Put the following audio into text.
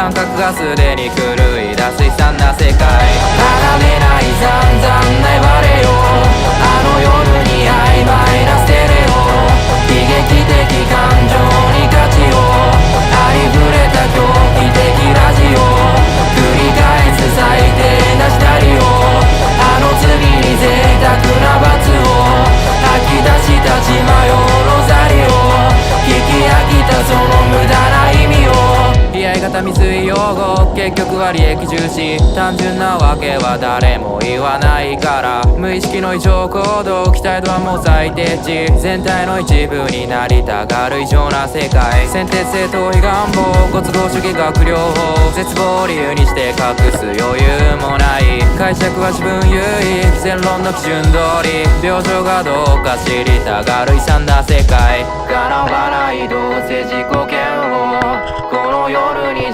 感覚がすでに狂い出す悲惨な世界。離れない散々粘れよ、あの夜に曖昧なステレオ。悲劇的感情に価値を、ありふれた狂気的ラジオ。繰り返す最低なシナリオ。あの次に贅沢な罰を吐き出した血迷うロザリオ。聞き飽きたその無駄な意味を。居合型未遂用語、結局は利益重視。単純なわけは誰も言わないから。無意識の異常行動、期待度はもう最低値。全体の一部になりたがる異常な世界。先天性逃避願望、ご都合主義学療法。絶望を理由にして隠す余裕もない。解釈は自分優位、全論の基準通り。病状がどうか知りたがる悲惨な世界。叶わないどうせ自己嫌悪、この夜に